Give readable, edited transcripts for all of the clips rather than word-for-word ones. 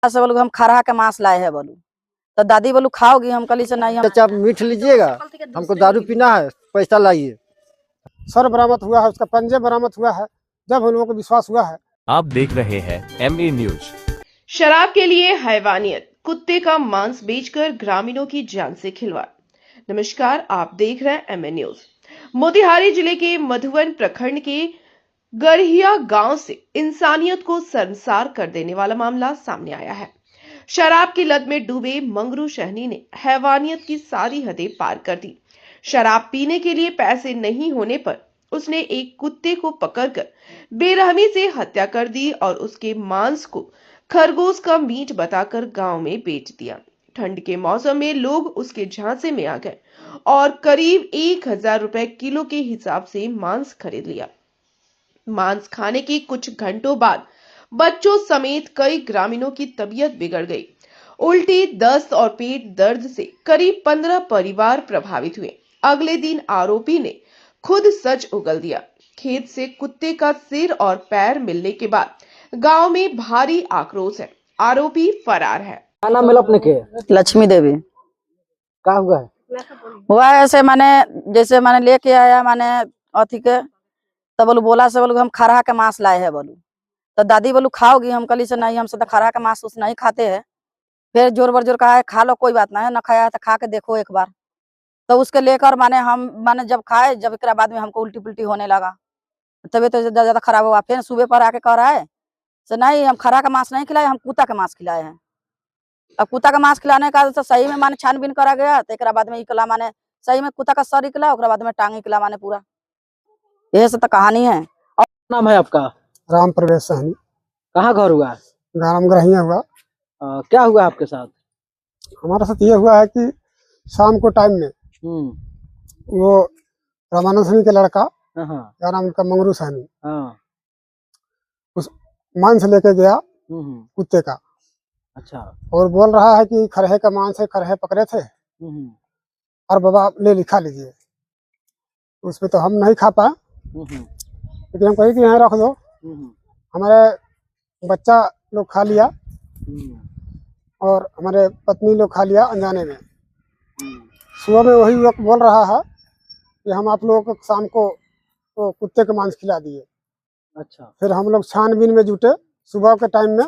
से बोलू हम खरहा के मांस लाए हैं बोलू, तो दादी बोलू खाओगी, हम कली से नहीं। हम चाचा मीठ लीजिएगा, हमको दारू पीना है, पैसा लाइए। सर बरामद हुआ है, उसका पंजे बरामद हुआ है। जब हम लोगों को विश्वास हुआ है। आप देख रहे हैं MA न्यूज। शराब के लिए हैवानियत, कुत्ते का मांस बेचकर ग्रामीणों की जान से खिलवाड़। नमस्कार, आप देख रहे हैं MA न्यूज। मोतिहारी जिले के मधुवन प्रखंड के गरहिया गांव से इंसानियत को शर्मसार कर देने वाला मामला सामने आया है। शराब की लत में डूबे मंगरू शहनी ने हैवानियत की सारी हदें पार कर दी। शराब पीने के लिए पैसे नहीं होने पर उसने एक कुत्ते को पकड़कर बेरहमी से हत्या कर दी और उसके मांस को खरगोश का मीट बताकर गांव में बेच दिया। ठंड के मौसम में लोग उसके झांसे में आ गए और करीब 1000 रुपए किलो के हिसाब से मांस खरीद लिया। मांस खाने के कुछ घंटों बाद बच्चों समेत कई ग्रामीणों की तबीयत बिगड़ गई। उल्टी, दस्त और पेट दर्द से करीब 15 परिवार प्रभावित हुए। अगले दिन आरोपी ने खुद सच उगल दिया। खेत से कुत्ते का सिर और पैर मिलने के बाद गांव में भारी आक्रोश है। आरोपी फरार है। क्या नाम मिला अपने के? लक्ष्मी देवी। क्या हुआ है? हुआ है ऐसे, माने जैसे माने लेके आया माने अथी के, तो बोलू बोला से बोलू हम खरहा के मांस लाए हैं बोलू, तो दादी बोलू खाओगी, हम कली से नहीं, हमसे तो खरहा का मांस उस नहीं खाते हैं। फिर जोर बरजोर कहा है खा लो, कोई बात नहीं है, न खाया है तो खा के देखो एक बार। तो उसके लेकर माने हम माने जब खाए, जब एक बाद में हमको उल्टी पुल्टी होने लगा, तबीयत तो ज्यादा खराब हुआ। फिर सुबह पर आके कह रहा है तो नहीं, हम खरहा का मांस नहीं खिलाए, हम कुत्ता का मांस खिलाए हैं। अब कुत्ता का मांस खिलाने का तो सही में माने छानबीन करा गया, तो एक बाद में निकला माने सही में कुत्ता का सर निकला, उसके बाद में टांग निकला माने पूरा। यही सब तो कहानी है। नाम है आपका? राम प्रवेश सहनी। कहाँ घर हुआ है? ग्राम ग्रहिया हुआ। क्या हुआ आपके साथ? हमारे साथ ये हुआ है कि शाम को टाइम में वो रामानंद सहनी के लड़का, क्या नाम उनका, मंगरू सहनी, उस मांस लेके गया कुत्ते का। अच्छा। और बोल रहा है कि खरहे का मांस है, खरहे पकड़े थे और बाबा ले लिखा लीजिए। उसमें तो हम नहीं खा पाए, लेकिन हम कही कि यहाँ रख दो। हमारे बच्चा लोग खा लिया और हमारे पत्नी लोग खा लिया अनजाने में। सुबह में वही वक्त बोल रहा है कि हम आप लोगों को शाम को तो कुत्ते का मांस खिला दिए। अच्छा। फिर हम लोग छानबीन में जुटे सुबह के टाइम में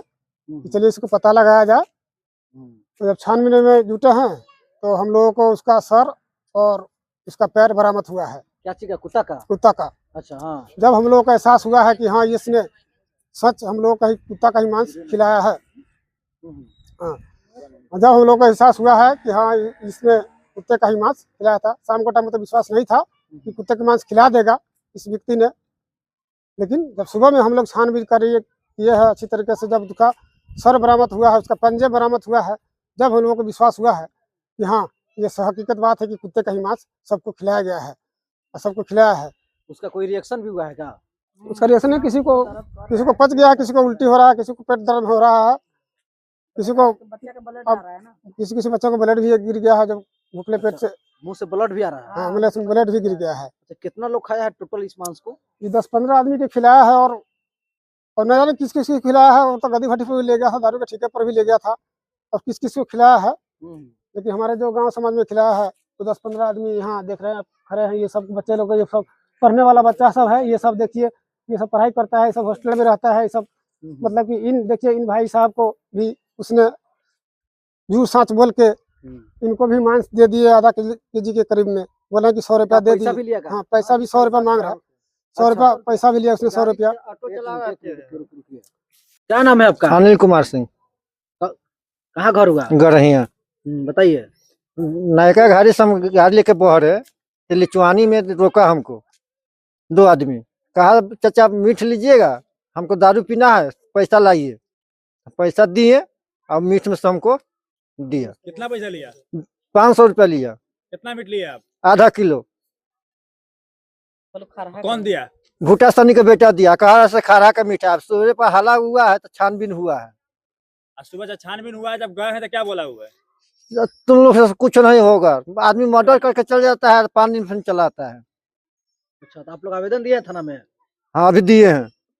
कि चलिए इसको पता लगाया जाए। तो जब छानबीन में जुटे हैं तो हम लोगों को उसका सर और उसका पैर बरामद हुआ है। क्या चीज का? कुत्ता का? कुत्ता का। अच्छा। हाँ। जब हम लोगों का एहसास हुआ है कि हाँ इसने सच हम लोगों का ही कुत्ता का ही मांस खिलाया है। हाँ, जब हम लोगों को एहसास हुआ है कि हाँ इसने कुत्ते का ही मांस खिलाया था। शाम को टाइम में तो विश्वास नहीं था कि कुत्ते का मांस खिला देगा इस व्यक्ति ने, लेकिन जब सुबह में हम लोग छानबीन कर ये है अच्छी तरीके से, जब उसका सर बरामद हुआ है, उसका पंजे बरामद हुआ है, जब हम लोगों को विश्वास हुआ है कि हाँ ये हकीकत बात है कि कुत्ते का ही मांस सबको खिलाया गया है और सबको खिलाया है। उसका कोई रिएक्शन भी हुआ है क्या? उसका रिएक्शन है, किसी को पच गया, किसी को उल्टी हो रहा है, किसी को पेट दर्द हो रहा है, किसी को किसी बच्चों को ब्लड भी गिर गया है जब भूखले पेट से। मुंह से ब्लड भी आ रहा है? हाँ, मुंह से ब्लड भी गिर गया है। अच्छा, कितना लोग खाया है टोटल इस मांस को? ये 10-15 आदमी के खिलाया है और न जाने किस किस को खिलाया है। वो तो गद्दी भट्टी पर भी ले गया था, दारू के ठेके पर भी ले गया था, और किस किस को खिलाया है। लेकिन हमारे जो गांव समाज में खिलाया है तो 10-15 आदमी यहाँ देख रहे हैं, खड़े हैं। ये सब बच्चे लोग, ये सब पढ़ने वाला बच्चा सब है। ये सब देखिए, ये सब पढ़ाई करता है, ये सब हॉस्टल में रहता है। ये सब मतलब कि इन देखिए, इन भाई साहब को भी उसने झूठ साँच बोल के इनको भी मांस दे दिए आधा केजी के करीब में। बोला कि 100 रुपया दे दिए। हाँ, पैसा भी 100 रुपया मांग रहा है। 100 रुपया पैसा भी लिया उसने, 100 रुपया। क्या नाम है आपका? अनिल कुमार सिंह। कहाँ घर हुआ? गरहिया। बताइए। नयका गाड़ी से हम गाड़ी लेके बहरे तो लिचवानी में रोका हमको 2 आदमी। कहा चाचा मीठ लीजिएगा, हमको दारू पीना है, पैसा लाइए। पैसा दिए और मीठ में से हमको दिया। कितना पैसा लिया? 500 रुपया लिया। कितना मीट लिया आप? आधा किलो। कौन दिया? भूटा सनी का बेटा दिया। कहा से खरहा का मीठा। सूर्य पर हला हुआ है तो छानबीन हुआ है। सुबह जब छानबीन हुआ है, जब गए हैं तो क्या बोला हुआ है? तुम लोग से कुछ नहीं होगा, आदमी मर्डर करके चल जाता है, 5 दिन फिर चलाता है। अच्छा, तो आप लोग आवेदन दिए थाना में? हाँ, अभी दिए हैं।